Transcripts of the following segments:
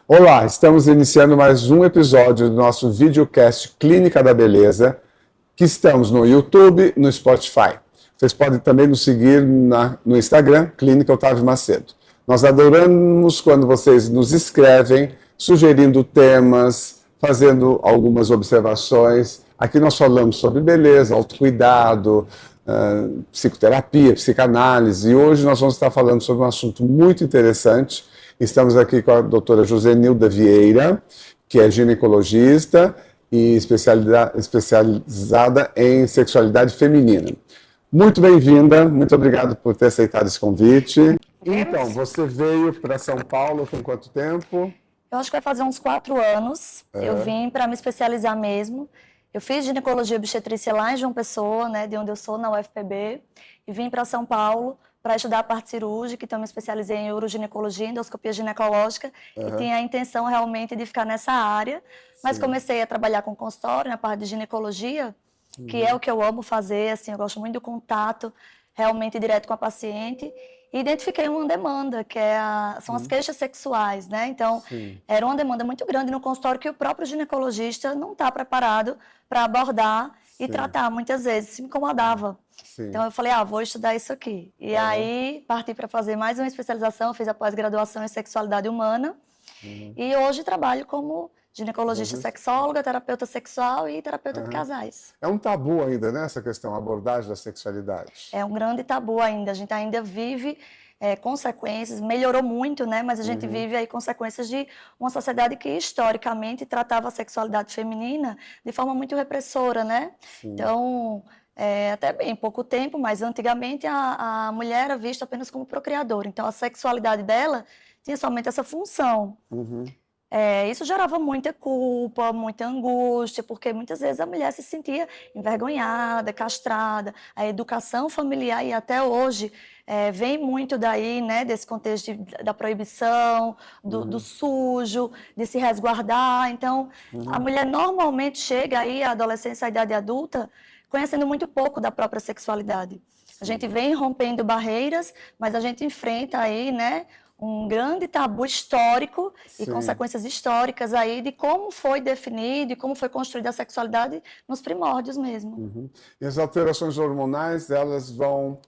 Olá, estamos iniciando mais um episódio do nosso videocast Clínica da Beleza, que estamos no YouTube, no Spotify. Vocês podem também nos seguir no Instagram, Clínica Otávio Macedo. Nós adoramos quando vocês nos escrevem, sugerindo temas, fazendo algumas observações. Aqui nós falamos sobre beleza, autocuidado, psicoterapia, psicanálise, e hoje nós vamos estar falando sobre um assunto muito interessante. Estamos aqui com a doutora Josenilda Vieira, que é ginecologista e especializada em sexualidade feminina. Muito bem-vinda, muito obrigado por ter aceitado esse convite. Então, você veio para São Paulo com quanto tempo? Eu acho que vai fazer uns 4 anos. Eu vim para me especializar mesmo. Eu fiz ginecologia e obstetrícia lá em João Pessoa, né, de onde eu sou, na UFPB, e vim para São Paulo para estudar a parte cirúrgica, então me especializei em uroginecologia, endoscopia ginecológica, e tinha a intenção realmente de ficar nessa área, mas comecei a trabalhar com consultório, na parte de ginecologia, que é o que eu amo fazer, assim, eu gosto muito do contato realmente direto com a paciente, e identifiquei uma demanda, que são as queixas sexuais, né? Então, era uma demanda muito grande no consultório que o próprio ginecologista não está preparado para abordar e tratar, muitas vezes, se me incomodava. Então, eu falei, vou estudar isso aqui. E aí, parti para fazer mais uma especialização, fiz a pós-graduação em sexualidade humana, e hoje trabalho como ginecologista sexóloga, terapeuta sexual e terapeuta de casais. É um tabu ainda, né, essa questão, a abordagem da sexualidade? É um grande tabu ainda, a gente ainda vive consequências, melhorou muito, né, mas a gente vive aí consequências de uma sociedade que historicamente tratava a sexualidade feminina de forma muito repressora, né? Então, até bem pouco tempo, mas antigamente a mulher era vista apenas como procriadora, então a sexualidade dela tinha somente essa função. Isso gerava muita culpa, muita angústia, porque muitas vezes a mulher se sentia envergonhada, castrada. A educação familiar, e até hoje, vem muito daí, né, desse contexto da proibição, do sujo, de se resguardar. Então, a mulher normalmente chega aí à adolescência, à idade adulta, conhecendo muito pouco da própria sexualidade. A gente vem rompendo barreiras, mas a gente enfrenta aí, né, um grande tabu histórico e consequências históricas aí de como foi definido e como foi construída a sexualidade nos primórdios mesmo. E as alterações hormonais, elas vão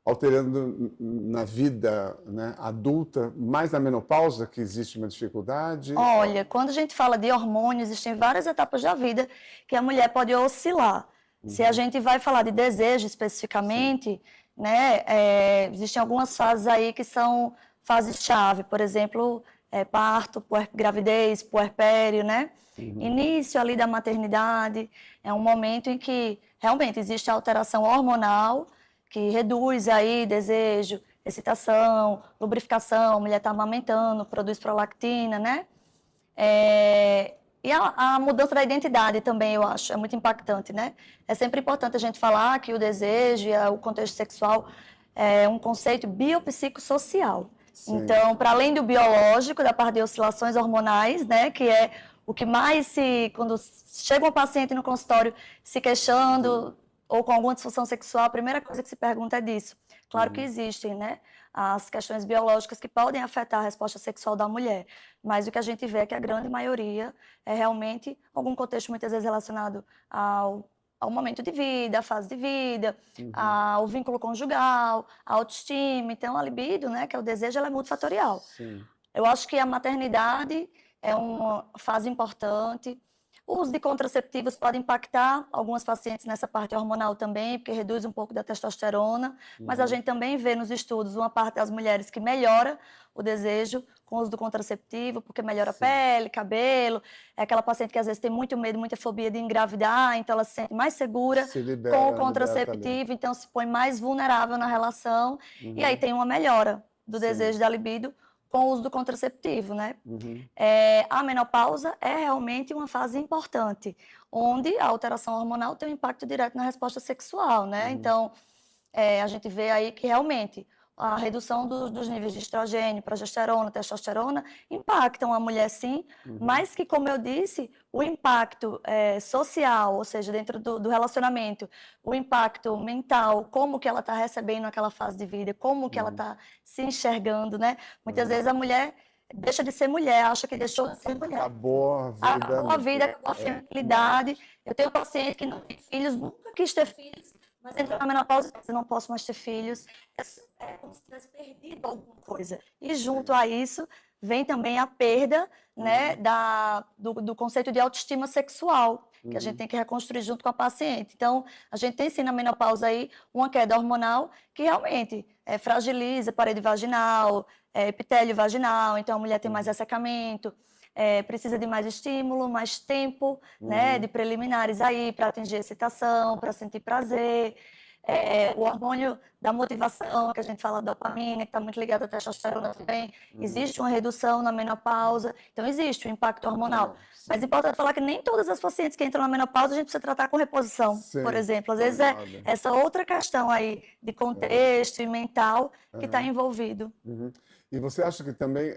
alterando na vida, né, adulta, mais na menopausa, que existe uma dificuldade? Olha, quando a gente fala de hormônios, existem várias etapas da vida que a mulher pode oscilar. Se a gente vai falar de desejo especificamente, né, existem algumas fases aí que são fases-chave, por exemplo, parto, gravidez, puerpério, né? Início ali da maternidade, é um momento em que realmente existe a alteração hormonal, que reduz aí desejo, excitação, lubrificação, a mulher está amamentando, produz prolactina, né? E a mudança da identidade também, eu acho, é muito impactante, né? É sempre importante a gente falar que o desejo e o contexto sexual é um conceito biopsicossocial. Então, para além do biológico, da parte de oscilações hormonais, né, que é o que mais quando chega um paciente no consultório se queixando ou com alguma disfunção sexual, a primeira coisa que se pergunta é disso. Claro que existem, né, as questões biológicas que podem afetar a resposta sexual da mulher, mas o que a gente vê é que a grande maioria é realmente algum contexto muitas vezes relacionado ao momento de vida, à fase de vida, ao vínculo conjugal, à autoestima. Então, a libido, né, que é o desejo, ela é multifatorial. Eu acho que a maternidade é uma fase importante. O uso de contraceptivos pode impactar algumas pacientes nessa parte hormonal também, porque reduz um pouco da testosterona, mas a gente também vê nos estudos uma parte das mulheres que melhora o desejo com o uso do contraceptivo, porque melhora a pele, cabelo. É aquela paciente que às vezes tem muito medo, muita fobia de engravidar, então ela se sente mais segura com o contraceptivo, então se põe mais vulnerável na relação, e aí tem uma melhora do desejo da libido com o uso do contraceptivo, né? A menopausa é realmente uma fase importante, onde a alteração hormonal tem um impacto direto na resposta sexual, né? Então, a gente vê aí que realmente a redução dos níveis de estrogênio, progesterona, testosterona, impactam a mulher sim, mas que, como eu disse, o impacto social, ou seja, dentro do relacionamento, o impacto mental, como que ela está recebendo aquela fase de vida, como que ela está se enxergando, né? Muitas vezes a mulher deixa de ser mulher, acha que deixou de ser mulher. Acabou a vida. Acabou a vida, acabou a feminilidade. Eu tenho um paciente que não tem filhos, nunca quis ter filhos, mas entrou na menopausa e disse, não posso mais ter filhos. É como se tivesse perdido alguma coisa. E junto a isso, vem também a perda, né, do conceito de autoestima sexual, que a gente tem que reconstruir junto com a paciente. Então, a gente tem sim na menopausa aí uma queda hormonal que realmente fragiliza a parede vaginal, epitélio vaginal, então a mulher tem mais ressecamento, precisa de mais estímulo, mais tempo, né, de preliminares aí para atingir excitação, para sentir prazer. O hormônio da motivação, que a gente fala dopamina, que está muito ligado à testosterona também, existe uma redução na menopausa, então existe um impacto hormonal. Mas é importante falar que nem todas as pacientes que entram na menopausa a gente precisa tratar com reposição, Sim, por exemplo. Às vezes é essa outra questão aí de contexto e mental que está envolvido. E você acha que também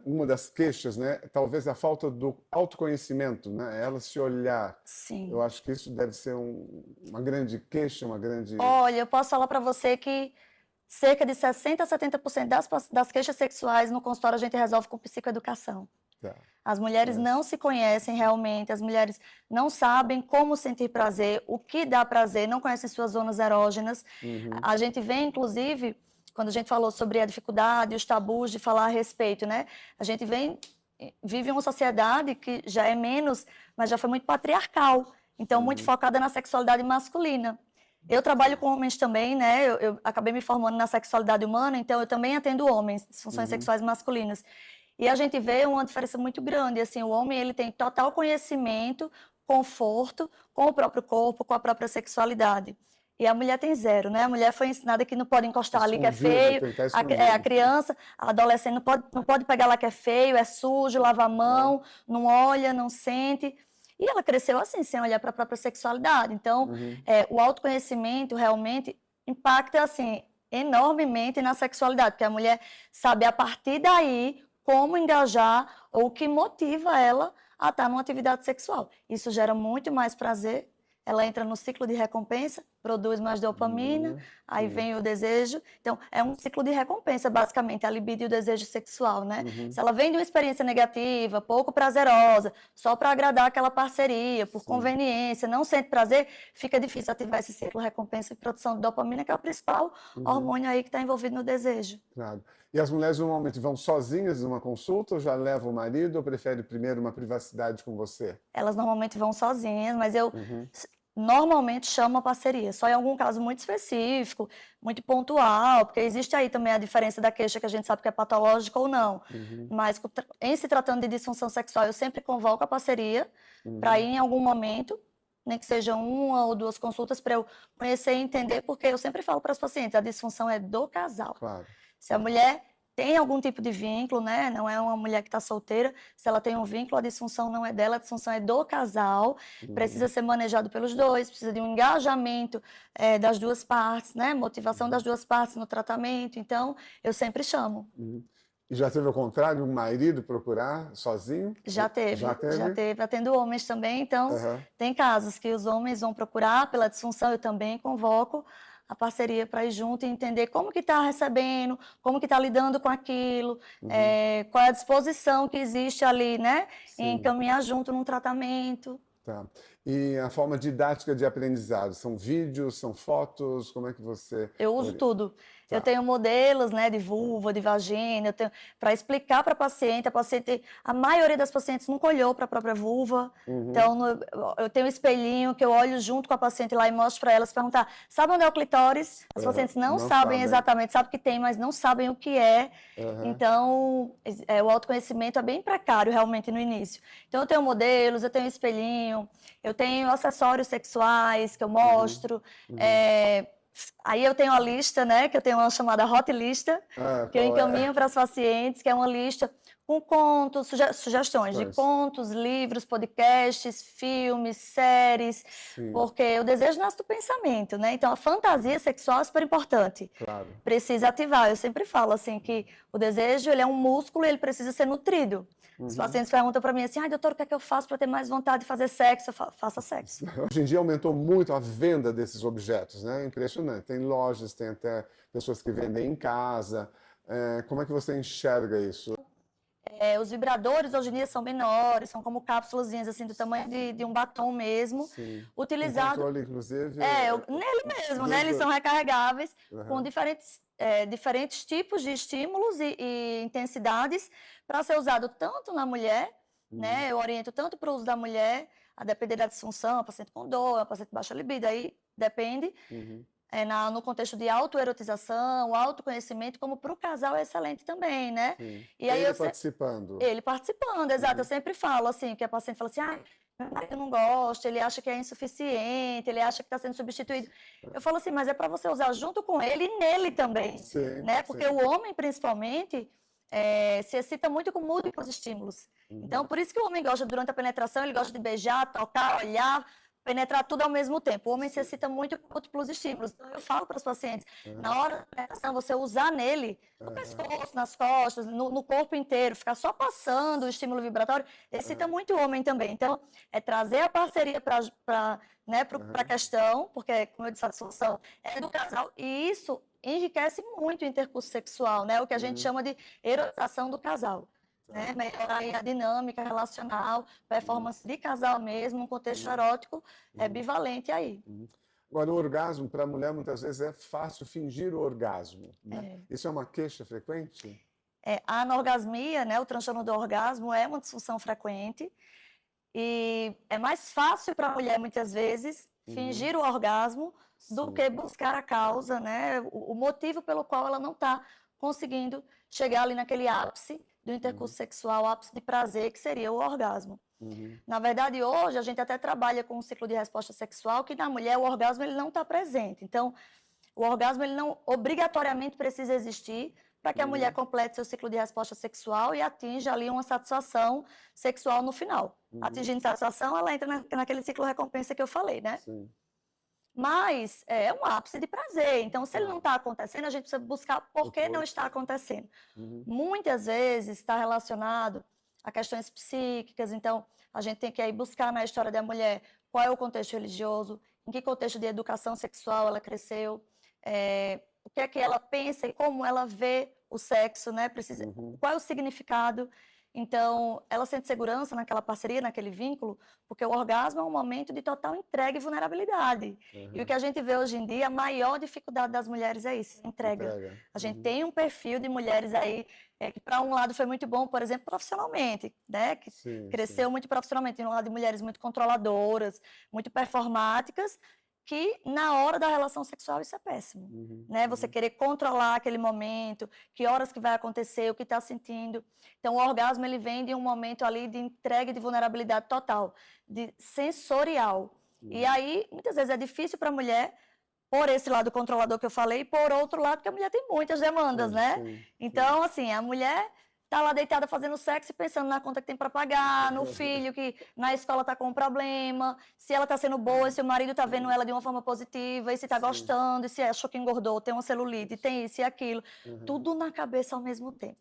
uma das queixas, né, talvez a falta do autoconhecimento, né, ela se olhar. Sim. Eu acho que isso deve ser uma grande queixa, uma grande... Olha, eu posso falar para você que cerca de 60% a 70% das queixas sexuais no consultório a gente resolve com psicoeducação. Tá. As mulheres não se conhecem realmente, as mulheres não sabem como sentir prazer, o que dá prazer, não conhecem suas zonas erógenas. A gente vê, inclusive, quando a gente falou sobre a dificuldade, os tabus de falar a respeito, né? A gente vive uma sociedade que já é menos, mas já foi muito patriarcal, então muito focada na sexualidade masculina. Eu trabalho com homens também, né? Eu acabei me formando na sexualidade humana, então eu também atendo homens, disfunções sexuais masculinas. E a gente vê uma diferença muito grande, assim, o homem ele tem total conhecimento, conforto com o próprio corpo, com a própria sexualidade. E a mulher tem zero, né? A mulher foi ensinada que não pode encostar ali que é feio, a criança, a adolescente não pode pegar lá que é feio, é sujo, lava a mão, não olha, não sente. E ela cresceu assim, sem olhar para a própria sexualidade. Então, o autoconhecimento realmente impacta, assim, enormemente na sexualidade, porque a mulher sabe a partir daí como engajar ou o que motiva ela a estar numa atividade sexual. Isso gera muito mais prazer, ela entra no ciclo de recompensa, produz mais dopamina, aí vem o desejo. Então, é um ciclo de recompensa, basicamente, a libido e o desejo sexual, né? Se ela vem de uma experiência negativa, pouco prazerosa, só para agradar aquela parceria, por conveniência, não sente prazer, fica difícil ativar esse ciclo de recompensa e produção de dopamina, que é o principal hormônio aí que está envolvido no desejo. Claro. E as mulheres normalmente vão sozinhas numa consulta ou já levam o marido ou prefere primeiro uma privacidade com você? Elas normalmente vão sozinhas, mas eu normalmente chamo a parceria, só em algum caso muito específico, muito pontual, porque existe aí também a diferença da queixa que a gente sabe que é patológica ou não. Mas em se tratando de disfunção sexual, eu sempre convoco a parceria para ir em algum momento, nem que seja uma ou duas consultas, para eu conhecer e entender, porque eu sempre falo para as pacientes, a disfunção é do casal. Claro. Se a mulher tem algum tipo de vínculo, né? Não é uma mulher que está solteira. Se ela tem um vínculo, a disfunção não é dela, a disfunção é do casal. Precisa ser manejado pelos dois, precisa de um engajamento das duas partes, né? Motivação das duas partes no tratamento. Então, eu sempre chamo. E já teve ao contrário, um marido procurar sozinho? Já teve, Já teve? já teve. Atendo homens também, então tem casos que os homens vão procurar pela disfunção, eu também convoco a parceria para ir junto e entender como que está recebendo, como que está lidando com aquilo, qual é a disposição que existe ali, né, em caminhar junto num tratamento. Tá. E a forma didática de aprendizado? São vídeos, são fotos? Como é que você... Eu uso tudo. Tá. Eu tenho modelos, né, de vulva, de vagina, eu tenho para explicar para a paciente, a maioria das pacientes nunca olhou para a própria vulva, então eu tenho um espelhinho que eu olho junto com a paciente lá e mostro para elas, perguntar, sabe onde é o clitóris? As pacientes não sabem exatamente, sabem que tem, mas não sabem o que é, então o autoconhecimento é bem precário realmente no início. Então eu tenho modelos, eu tenho um espelhinho, eu tenho acessórios sexuais que eu mostro, aí eu tenho a lista, né, que eu tenho uma chamada Hot Lista, que eu encaminho para as pacientes, que é uma lista com contos, sugestões de contos, livros, podcasts, filmes, séries, porque o desejo nasce do pensamento, né? Então, a fantasia sexual é super importante. Claro. Precisa ativar. Eu sempre falo assim que o desejo, ele é um músculo e ele precisa ser nutrido. Os pacientes perguntam para mim assim, doutor, o que é que eu faço para ter mais vontade de fazer sexo? Eu falo, faça sexo. Hoje em dia aumentou muito a venda desses objetos, né? Impressionante. Tem lojas, tem até pessoas que vendem em casa. Como é que você enxerga isso? Os vibradores hoje em dia são menores, são como cápsulazinhas assim do tamanho de um batom mesmo. Sim. Utilizado. O controle, inclusive. Nele mesmo, né? Eles são recarregáveis com diferentes tipos de estímulos e intensidades para ser usado tanto na mulher, né? Eu oriento tanto para o uso da mulher, a depender da disfunção, a paciente com dor, a paciente baixa libido, aí depende. No contexto de autoerotização, autoconhecimento, como para o casal é excelente também, né? Sim. E aí participando. Ele participando, exato. Eu sempre falo assim, que a paciente fala assim, meu marido não gosta, ele acha que é insuficiente, ele acha que está sendo substituído. Eu falo assim, mas é para você usar junto com ele e nele também, né? Porque o homem, principalmente, se excita muito com múltiplos estímulos. Então, por isso que o homem gosta, durante a penetração, ele gosta de beijar, tocar, olhar, penetrar tudo ao mesmo tempo. O homem se excita muito com múltiplos estímulos. Então, eu falo para os pacientes, na hora da penetração, você usar nele, no pescoço, nas costas, no corpo inteiro, ficar só passando o estímulo vibratório, excita muito o homem também. Então, é trazer a parceria para a questão, porque, como eu disse, a disfunção é do casal, e isso enriquece muito o intercurso sexual, né? O que a gente chama de erotização do casal. Né? Melhorar a dinâmica relacional, performance de casal mesmo, um contexto erótico bivalente aí. Agora, o orgasmo, para a mulher, muitas vezes é fácil fingir o orgasmo. Né? Isso é uma queixa frequente? A anorgasmia, né, o transtorno do orgasmo, é uma disfunção frequente e é mais fácil para a mulher, muitas vezes, fingir o orgasmo do que buscar a causa, né, o motivo pelo qual ela não está conseguindo chegar ali naquele ápice do intercurso sexual, ápice de prazer, que seria o orgasmo. Na verdade, hoje, a gente até trabalha com um ciclo de resposta sexual que na mulher o orgasmo ele não está presente. Então, o orgasmo ele não obrigatoriamente precisa existir para que a mulher complete seu ciclo de resposta sexual e atinja ali uma satisfação sexual no final. Atingindo satisfação, ela entra naquele ciclo recompensa que eu falei, né? Sim. Mas é um ápice de prazer. Então, se ele não está acontecendo, a gente precisa buscar por que não está acontecendo. Muitas vezes está relacionado a questões psíquicas. Então, a gente tem que aí buscar na história da mulher qual é o contexto religioso, em que contexto de educação sexual ela cresceu, o que é que ela pensa e como ela vê o sexo, né? Qual é o significado. Então, ela sente segurança naquela parceria, naquele vínculo, porque o orgasmo é um momento de total entrega e vulnerabilidade. E o que a gente vê hoje em dia, a maior dificuldade das mulheres é isso, entrega. A gente tem um perfil de mulheres aí, que para um lado foi muito bom, por exemplo, profissionalmente, né? Que cresceu muito profissionalmente, tem um lado de mulheres muito controladoras, muito performáticas, que na hora da relação sexual isso é péssimo, né? Você querer controlar aquele momento, que horas que vai acontecer, o que está sentindo. Então, o orgasmo, ele vem de um momento ali de entrega e de vulnerabilidade total, de sensorial. E aí, muitas vezes é difícil para a mulher, por esse lado controlador que eu falei, e por outro lado, que a mulher tem muitas demandas, né? Então, assim, a mulher tá lá deitada fazendo sexo e pensando na conta que tem para pagar, no filho que na escola tá com um problema, se ela tá sendo boa, se o marido tá vendo ela de uma forma positiva, e se tá gostando, e se achou que engordou, tem uma celulite, tem isso e aquilo. Tudo na cabeça ao mesmo tempo.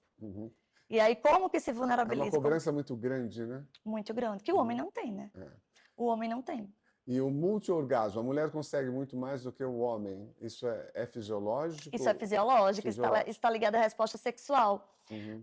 E aí, como que se vulnerabiliza? É uma cobrança muito grande, né? Muito grande, que o homem não tem, né? O homem não tem. E o multiorgasmo, a mulher consegue muito mais do que o homem. Isso é fisiológico? Isso é fisiológico, está ligado à resposta sexual.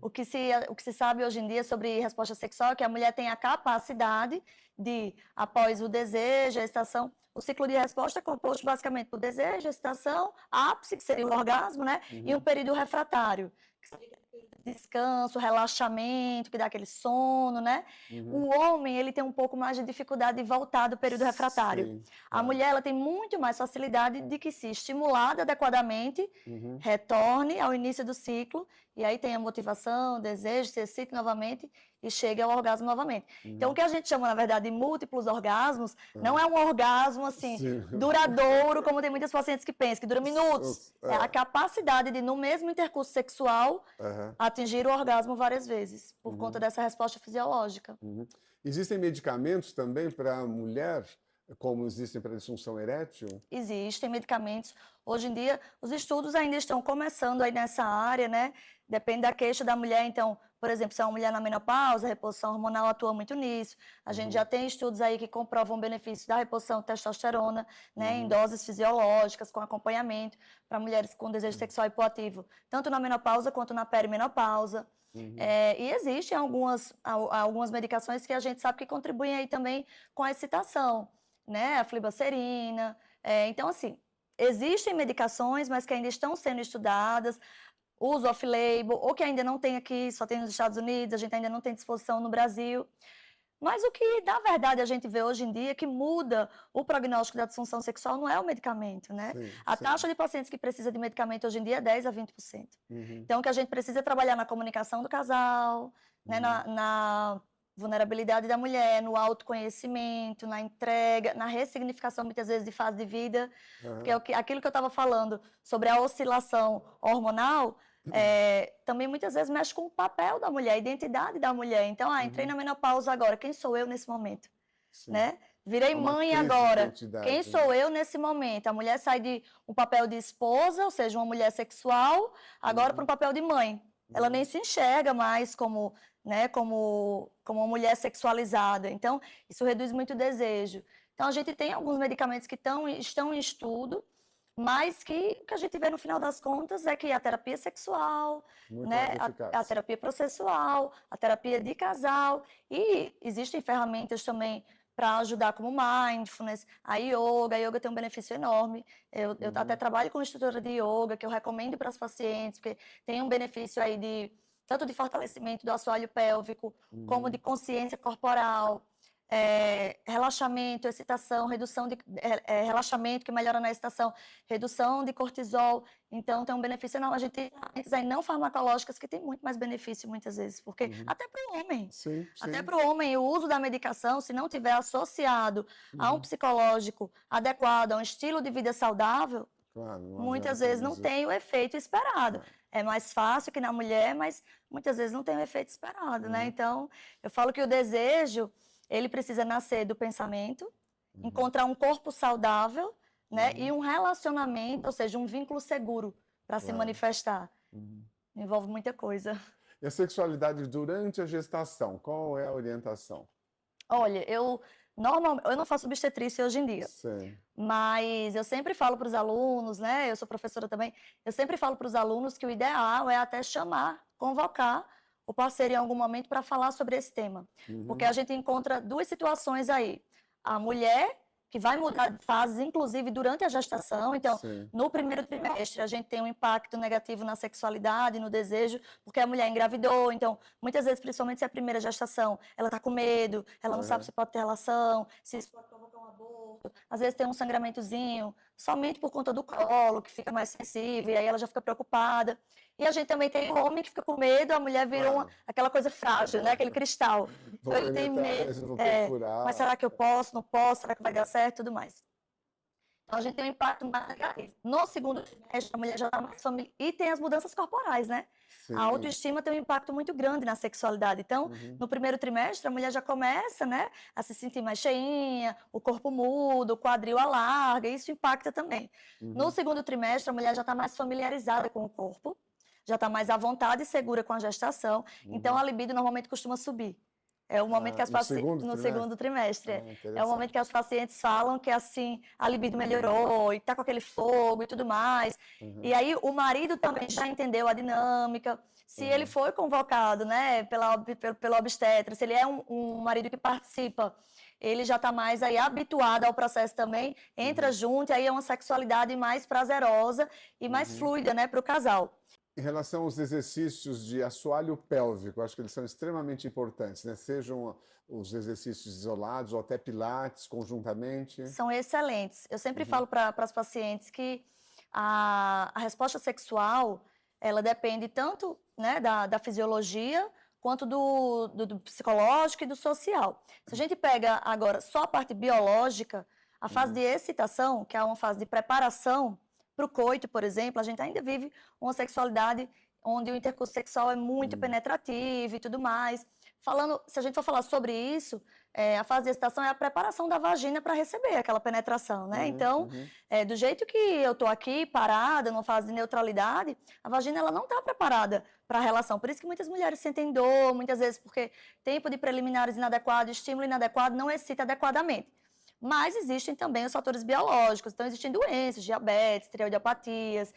O que se sabe hoje em dia sobre resposta sexual é que a mulher tem a capacidade de, após o desejo, a excitação, o ciclo de resposta é composto basicamente por desejo, excitação, ápice, que seria o orgasmo, né? E um período refratário, que seria descanso, relaxamento, que dá aquele sono, né? O homem, ele tem um pouco mais de dificuldade de voltar do período refratário. A mulher, ela tem muito mais facilidade de que, se estimulada adequadamente, retorne ao início do ciclo, e aí tem a motivação, o desejo, se excite novamente e chega ao orgasmo novamente. Então, o que a gente chama, na verdade, de múltiplos orgasmos, não é um orgasmo, assim, duradouro, como tem muitas pacientes que pensam, que dura minutos. É a capacidade de, no mesmo intercurso sexual, atingir o orgasmo várias vezes, por conta dessa resposta fisiológica. Existem medicamentos também para a mulher, como existem para a disfunção erétil? Existem medicamentos. Hoje em dia, os estudos ainda estão começando aí nessa área, né? Depende da queixa da mulher. Então, por exemplo, se é uma mulher na menopausa, a reposição hormonal atua muito nisso. A gente já tem estudos aí que comprovam o benefício da reposição de testosterona, né? Em doses fisiológicas, com acompanhamento, para mulheres com desejo sexual hipoativo, tanto na menopausa quanto na perimenopausa. E existem algumas medicações que a gente sabe que contribuem aí também com a excitação, né? A flibanserina. Então, assim, existem medicações, mas que ainda estão sendo estudadas, uso off-label, ou que ainda não tem aqui, só tem nos Estados Unidos, a gente ainda não tem disposição no Brasil. Mas o que, na verdade, a gente vê hoje em dia que muda o prognóstico da disfunção sexual não é o medicamento, né? A taxa de pacientes que precisa de medicamento hoje em dia é 10 a 20%. Então, o que a gente precisa é trabalhar na comunicação do casal, né, na vulnerabilidade da mulher, no autoconhecimento, na entrega, na ressignificação, muitas vezes, de fase de vida. Porque aquilo que eu estava falando sobre a oscilação hormonal, também muitas vezes mexe com o papel da mulher, a identidade da mulher. Então, entrei na menopausa agora, quem sou eu nesse momento? Né? Virei mãe agora, quem sou eu nesse momento? A mulher sai de um papel de esposa, ou seja, uma mulher sexual, agora para um papel de mãe. Ela nem se enxerga mais como uma mulher sexualizada. Então, isso reduz muito o desejo. Então, a gente tem alguns medicamentos que estão em estudo, mas que o que a gente vê no final das contas é que a terapia sexual, né, a terapia processual, a terapia de casal, e existem ferramentas também para ajudar, como mindfulness, a yoga tem um benefício enorme. Eu até trabalho com instrutora de yoga, que eu recomendo para as pacientes, porque tem um benefício aí tanto de fortalecimento do assoalho pélvico, como de consciência corporal, relaxamento, excitação, redução de relaxamento que melhora na excitação, redução de cortisol. Então, tem um benefício enorme. A gente tem ferramentas aí não farmacológicas que tem muito mais benefício muitas vezes, porque até para o homem, até para o homem, o uso da medicação, se não tiver associado a um psicológico adequado, a um estilo de vida saudável, muitas vezes não tem o efeito esperado. É mais fácil que na mulher, mas muitas vezes não tem o efeito esperado, né? Então, eu falo que o desejo, ele precisa nascer do pensamento, encontrar um corpo saudável, né? E um relacionamento, ou seja, um vínculo seguro para se manifestar. Envolve muita coisa. E a sexualidade durante a gestação, qual é a orientação? Olha, eu não faço obstetrícia hoje em dia, mas eu sempre falo para os alunos, né? Eu sou professora também, eu sempre falo para os alunos que o ideal é até convocar o parceiro em algum momento para falar sobre esse tema. Porque a gente encontra duas situações aí. A mulher, que vai mudar de fases, inclusive durante a gestação. Então, no primeiro trimestre, a gente tem um impacto negativo na sexualidade, no desejo, porque a mulher engravidou. Então, muitas vezes, principalmente se é a primeira gestação, ela está com medo, ela não sabe se pode ter relação, se isso pode provocar um aborto. Às vezes tem um sangramentozinho, somente por conta do colo, que fica mais sensível, e aí ela já fica preocupada. E a gente também tem o homem que fica com medo, a mulher vira aquela coisa frágil, né? Aquele cristal. Então ele tem medo. Mas será que eu posso? Não posso? Será que vai dar certo? Tudo mais. Então a gente tem um impacto mais negativo. No segundo trimestre, a mulher já está mais familiar. E tem as mudanças corporais, né? A autoestima tem um impacto muito grande na sexualidade. Então, no primeiro trimestre, a mulher já começa, né, a se sentir mais cheinha, o corpo muda, o quadril alarga, e isso impacta também. No segundo trimestre, a mulher já está mais familiarizada com o corpo, já está mais à vontade e segura com a gestação, então a libido normalmente costuma subir. É o momento que as pacientes... No segundo trimestre. É o momento que as pacientes falam que, assim, a libido melhorou, e tá com aquele fogo e tudo mais. E aí o marido também já entendeu a dinâmica. Se ele foi convocado, né, pela obstetra, se ele é um marido que participa, ele já está mais aí habituado ao processo também, entra junto, e aí é uma sexualidade mais prazerosa e mais fluida, né, para o casal. Em relação aos exercícios de assoalho pélvico, acho que eles são extremamente importantes, né? Sejam os exercícios isolados ou até pilates conjuntamente. São excelentes. Eu sempre falo para as pacientes que a resposta sexual, ela depende tanto, né, da fisiologia, quanto do psicológico e do social. Se a gente pega agora só a parte biológica, a fase de excitação, que é uma fase de preparação para o coito, por exemplo, a gente ainda vive uma sexualidade onde o intercurso sexual é muito penetrativo e tudo mais. Se a gente for falar sobre isso, a fase de excitação é a preparação da vagina para receber aquela penetração, né? Então, do jeito que eu estou aqui parada, numa fase de neutralidade, a vagina ela não está preparada para a relação. Por isso que muitas mulheres sentem dor, muitas vezes porque tempo de preliminares inadequado, estímulo inadequado, não excita adequadamente. Mas existem também os fatores biológicos. Então, existem doenças, diabetes, tireoidiopatias,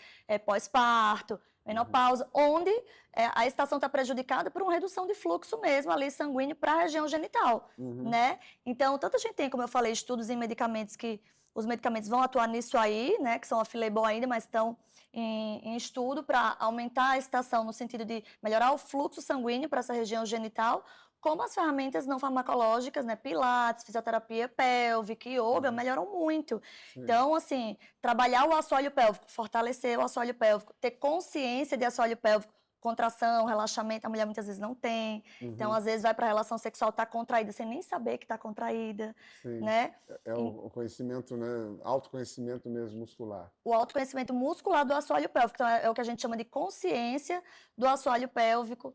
pós-parto, menopausa, onde a excitação está prejudicada por uma redução de fluxo mesmo ali sanguíneo para a região genital, né? Então, tanto a gente tem, como eu falei, estudos em medicamentos que os medicamentos vão atuar nisso aí, né? Que são off-label ainda, mas estão em estudo para aumentar a excitação no sentido de melhorar o fluxo sanguíneo para essa região genital, como as ferramentas não farmacológicas, né, pilates, fisioterapia pélvica, yoga, melhoram muito. Então, assim, trabalhar o assoalho pélvico, fortalecer o assoalho pélvico, ter consciência de assoalho pélvico, contração, relaxamento, a mulher muitas vezes não tem. Então, às vezes vai para a relação sexual, está contraída, sem nem saber que está contraída, né? É o conhecimento, né, autoconhecimento mesmo muscular. O autoconhecimento muscular do assoalho pélvico, então é o que a gente chama de consciência do assoalho pélvico.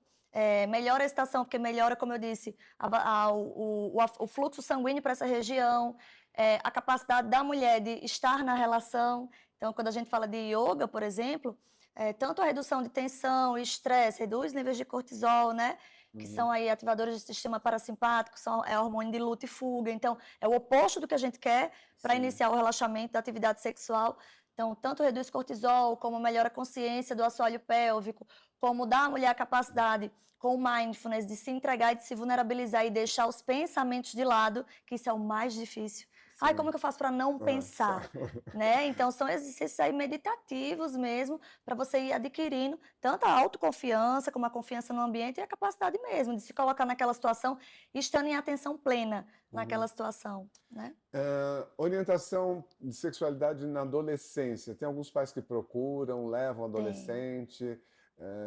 Melhora a excitação, porque melhora, como eu disse, o fluxo sanguíneo para essa região, a capacidade da mulher de estar na relação. Então, quando a gente fala de yoga, por exemplo, tanto a redução de tensão e estresse, reduz níveis de cortisol, né? Que são aí ativadores do sistema parasimpático, é hormônio de luta e fuga. Então, é o oposto do que a gente quer para iniciar o relaxamento da atividade sexual. Então, tanto reduz cortisol, como melhora a consciência do assoalho pélvico, como dá à mulher a capacidade, com o mindfulness, de se entregar e de se vulnerabilizar e deixar os pensamentos de lado, que isso é o mais difícil. Ai, como é que eu faço para não pensar? Né? Então, são exercícios aí meditativos mesmo, para você ir adquirindo tanto a autoconfiança, como a confiança no ambiente e a capacidade mesmo de se colocar naquela situação, estando em atenção plena naquela situação. Né? Orientação de sexualidade na adolescência. Tem alguns pais que procuram, levam adolescente,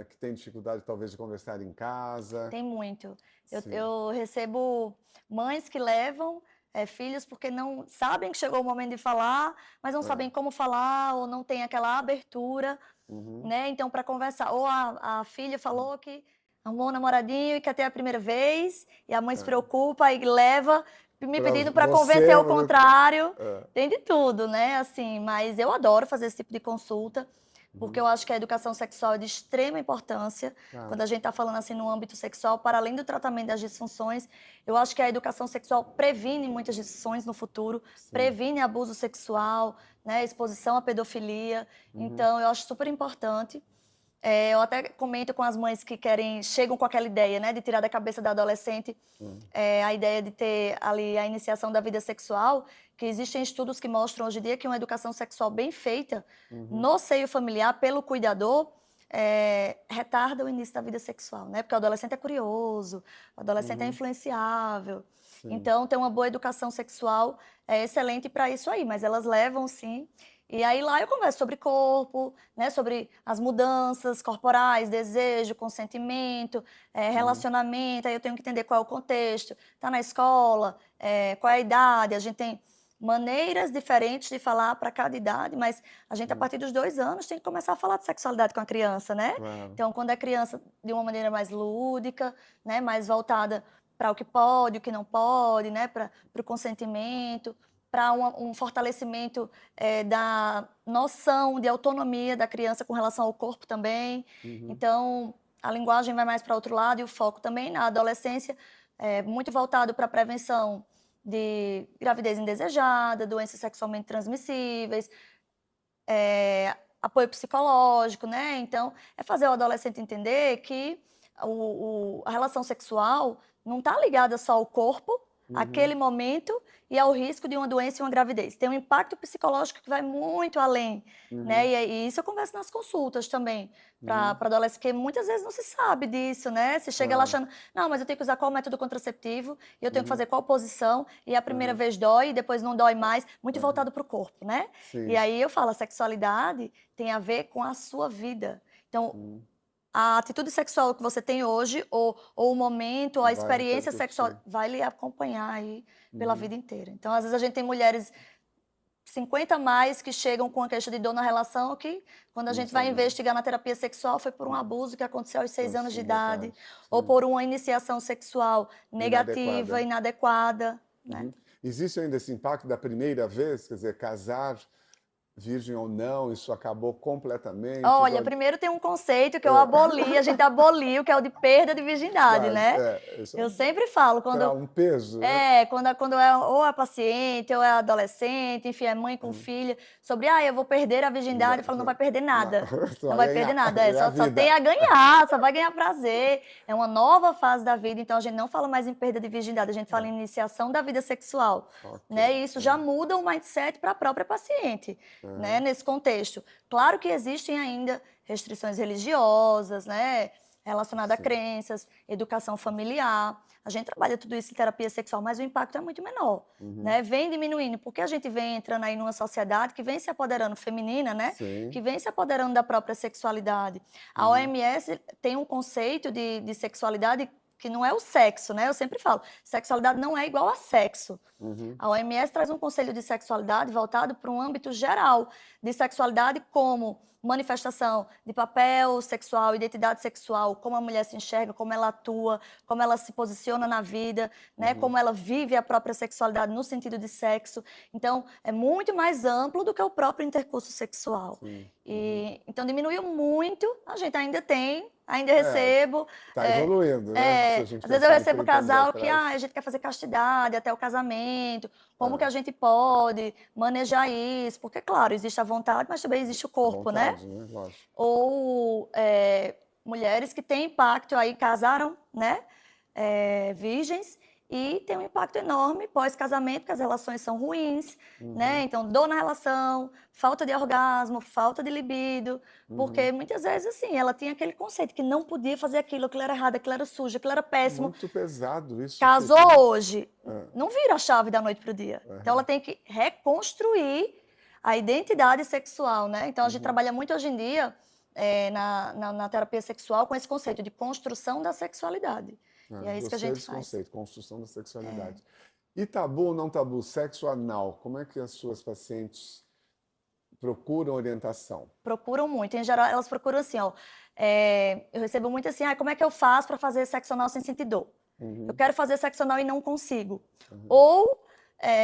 que tem dificuldade talvez de conversar em casa. Tem muito. Eu recebo mães que levam filhos porque não sabem que chegou o momento de falar, mas não sabem como falar, ou não tem aquela abertura, né? Então, para conversar, ou a filha falou que arrumou um namoradinho e quer ter a primeira vez, e a mãe se preocupa e leva, me pedindo para convencer o contrário. Tem de tudo, né? Assim, mas eu adoro fazer esse tipo de consulta, porque eu acho que a educação sexual é de extrema importância. Quando a gente está falando assim no âmbito sexual, para além do tratamento das disfunções, eu acho que a educação sexual previne muitas disfunções no futuro, previne abuso sexual, né, exposição à pedofilia. Então, eu acho super importante. Eu até comento com as mães que chegam com aquela ideia, né, de tirar da cabeça da adolescente a ideia de ter ali a iniciação da vida sexual, que existem estudos que mostram hoje em dia que uma educação sexual bem feita no seio familiar pelo cuidador retarda o início da vida sexual, né? Porque o adolescente é curioso, o adolescente é influenciável. Então, ter uma boa educação sexual é excelente para isso aí, mas elas levam, sim. E aí lá eu converso sobre corpo, né, sobre as mudanças corporais, desejo, consentimento, relacionamento, aí eu tenho que entender qual é o contexto, tá na escola, qual é a idade, a gente tem maneiras diferentes de falar para cada idade, mas a gente, a partir dos 2 anos, tem que começar a falar de sexualidade com a criança, né? Então, quando é criança, de uma maneira mais lúdica, né, mais voltada para o que pode, o que não pode, né, para o consentimento, para um fortalecimento da noção de autonomia da criança com relação ao corpo também. Então, a linguagem vai mais para outro lado e o foco também na adolescência é muito voltado para a prevenção de gravidez indesejada, doenças sexualmente transmissíveis, apoio psicológico, né? Então, é fazer o adolescente entender que a relação sexual não está ligada só ao corpo, aquele momento, e ao risco de uma doença e uma gravidez. Tem um impacto psicológico que vai muito além, né? E isso eu converso nas consultas também, para adolescente, porque muitas vezes não se sabe disso, né? Você chega lá achando, não, mas eu tenho que usar qual método contraceptivo, e eu tenho que fazer qual posição, e a primeira vez dói, e depois não dói mais, muito voltado para o corpo, né? E aí eu falo, a sexualidade tem a ver com a sua vida. Então, a atitude sexual que você tem hoje, ou o momento, ou a experiência sexual, vai lhe acompanhar aí pela vida inteira. Então, às vezes a gente tem mulheres 50 mais que chegam com a queixa de dor na relação, que quando a gente vai investigar na terapia sexual foi por um abuso que aconteceu aos 6 anos de idade, ou por uma iniciação sexual negativa, inadequada, né? Existe ainda esse impacto da primeira vez, quer dizer, casar virgem ou não, isso acabou completamente? Olha, primeiro tem um conceito que eu aboli, a gente aboliu, que é o de perda de virgindade, né? Eu sempre falo, quando... um peso, né? Quando é ou a paciente, ou é adolescente, enfim, é mãe com filha, sobre, eu vou perder a virgindade, eu falo, não vai perder nada. Não vai perder nada, só tem a ganhar, só vai ganhar prazer. É uma nova fase da vida, então a gente não fala mais em perda de virgindade, a gente fala em iniciação da vida sexual, né? E isso já muda o mindset para a própria paciente. Né, nesse contexto. Claro que existem ainda restrições religiosas, né, relacionadas a crenças, educação familiar. A gente trabalha tudo isso em terapia sexual, mas o impacto é muito menor. Né? Vem diminuindo, porque a gente vem entrando aí numa sociedade que vem se apoderando feminina, né? Que vem se apoderando da própria sexualidade. A OMS tem um conceito de sexualidade que não é o sexo, né? Eu sempre falo, sexualidade não é igual a sexo. A OMS traz um conselho de sexualidade voltado para um âmbito geral de sexualidade como manifestação de papel sexual, identidade sexual, como a mulher se enxerga, como ela atua, como ela se posiciona na vida, né? Como ela vive a própria sexualidade no sentido de sexo. Então, é muito mais amplo do que o próprio intercurso sexual. Então, diminuiu muito, a gente ainda recebo. Está evoluindo, né? Às vezes eu recebo casal que a gente quer fazer castidade até o casamento, como que a gente pode manejar isso? Porque, claro, existe a vontade, mas também existe o corpo, né? Ou mulheres que têm impacto aí, casaram, né? Virgens, e tem um impacto enorme pós-casamento, porque as relações são ruins, né? Então, dor na relação, falta de orgasmo, falta de libido, porque muitas vezes, assim, ela tinha aquele conceito que não podia fazer aquilo era errado, aquilo era sujo, aquilo era péssimo. Muito pesado isso. Casou hoje, não vira a chave da noite para o dia. Então, ela tem que reconstruir a identidade sexual, né? Então, a gente trabalha muito hoje em dia na terapia sexual com esse conceito de construção da sexualidade. E é isso que a gente faz. Conceito, construção da sexualidade. E tabu ou não tabu? Sexo anal, como é que as suas pacientes procuram orientação? Procuram muito. Em geral, elas procuram assim, eu recebo muito assim, como é que eu faço para fazer sexo anal sem sentir dor? Eu quero fazer sexo anal e não consigo. Ou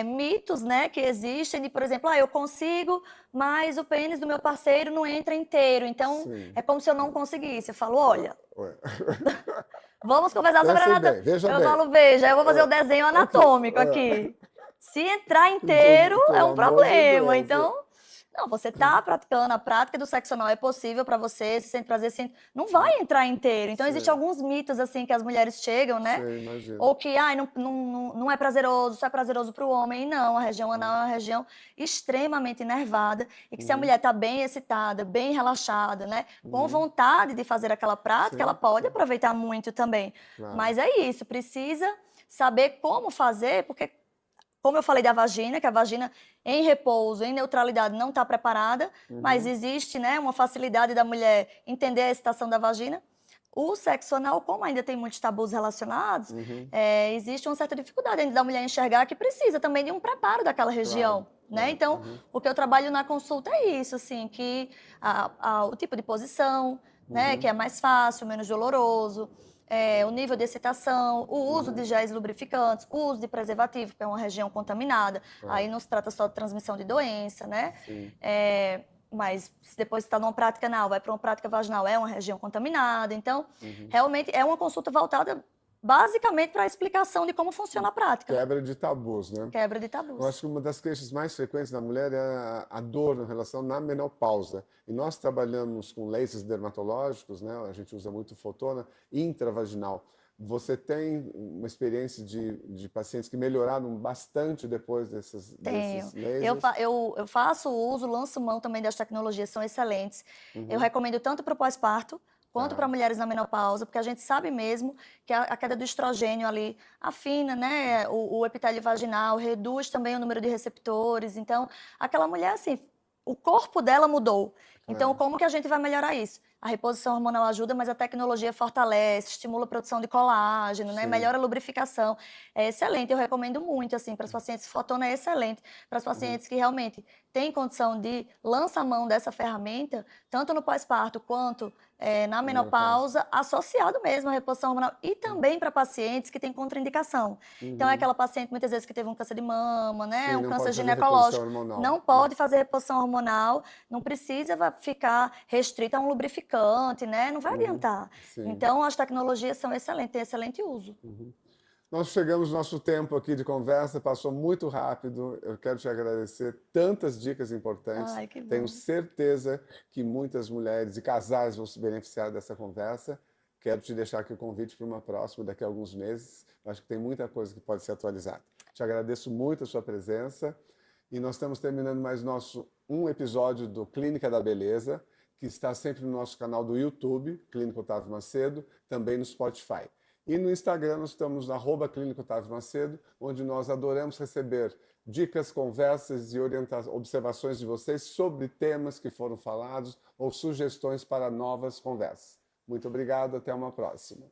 mitos, né, que existem de, por exemplo, eu consigo, mas o pênis do meu parceiro não entra inteiro, então é como se eu não conseguisse. Eu falo, olha... Vamos conversar sobre anatomia. Eu falo, veja, eu vou fazer o desenho anatômico aqui. Se entrar inteiro, é um problema. Então, não, você está praticando, a prática do sexo anal é possível para você, se sente prazer, não vai entrar inteiro. Então, existem alguns mitos, assim, que as mulheres chegam, né? Ou que, não é prazeroso, só é prazeroso para o homem. E não, a região anal é uma região extremamente inervada e que se a mulher está bem excitada, bem relaxada, né? Com vontade de fazer aquela prática, ela pode aproveitar muito também. Mas é isso, precisa saber como fazer, porque... Como eu falei da vagina, que a vagina em repouso, em neutralidade, não está preparada, mas existe, né, uma facilidade da mulher entender a excitação da vagina. O sexo anal, como ainda tem muitos tabus relacionados, existe uma certa dificuldade ainda da mulher enxergar que precisa também de um preparo daquela região. Né? Então, o que eu trabalho na consulta é isso, assim, que o tipo de posição, né, que é mais fácil, menos doloroso, o nível de excitação, o uso de géis lubrificantes, o uso de preservativo, que é uma região contaminada. Aí não se trata só de transmissão de doença, né? Mas se depois está numa prática anal, vai para uma prática vaginal, é uma região contaminada. Então, realmente é uma consulta voltada basicamente para a explicação de como funciona a prática. Quebra de tabus, né? Quebra de tabus. Eu acho que uma das queixas mais frequentes da mulher é a dor em relação na menopausa. E nós trabalhamos com lasers dermatológicos, né? A gente usa muito fotona intravaginal. Você tem uma experiência de pacientes que melhoraram bastante depois desses lasers? Eu faço uso, lanço mão também das tecnologias, são excelentes. Eu recomendo tanto para o pós-parto, quanto para mulheres na menopausa, porque a gente sabe mesmo que a queda do estrogênio ali afina, né, o epitélio vaginal, reduz também o número de receptores. Então, aquela mulher, assim, o corpo dela mudou. Então, como que a gente vai melhorar isso? A reposição hormonal ajuda, mas a tecnologia fortalece, estimula a produção de colágeno, né? Melhora a lubrificação. É excelente, eu recomendo muito, assim, para os pacientes. Fotona é excelente para os pacientes que realmente têm condição de lançar a mão dessa ferramenta, tanto no pós-parto quanto na menopausa, associado mesmo à reposição hormonal. E também para pacientes que têm contraindicação. Então, é aquela paciente, muitas vezes, que teve um câncer de mama, né? Sim, Um não câncer pode fazer ginecológico. reposição hormonal. Não pode fazer reposição hormonal, não precisa ficar restrita a um lubrificante, né? Não vai adiantar. Sim. Então, as tecnologias são excelentes, têm excelente uso. Nós chegamos no nosso tempo aqui de conversa, passou muito rápido. Eu quero te agradecer tantas dicas importantes. Ai, que bom. Tenho certeza que muitas mulheres e casais vão se beneficiar dessa conversa. Quero te deixar aqui o convite para uma próxima, daqui a alguns meses. Acho que tem muita coisa que pode ser atualizada. Te agradeço muito a sua presença. E nós estamos terminando mais um episódio do Clínica da Beleza, que está sempre no nosso canal do YouTube, Clínica Otávio Macedo, também no Spotify. E no Instagram nós estamos na @Clínica Otávio Macedo, onde nós adoramos receber dicas, conversas e observações de vocês sobre temas que foram falados ou sugestões para novas conversas. Muito obrigado, até uma próxima.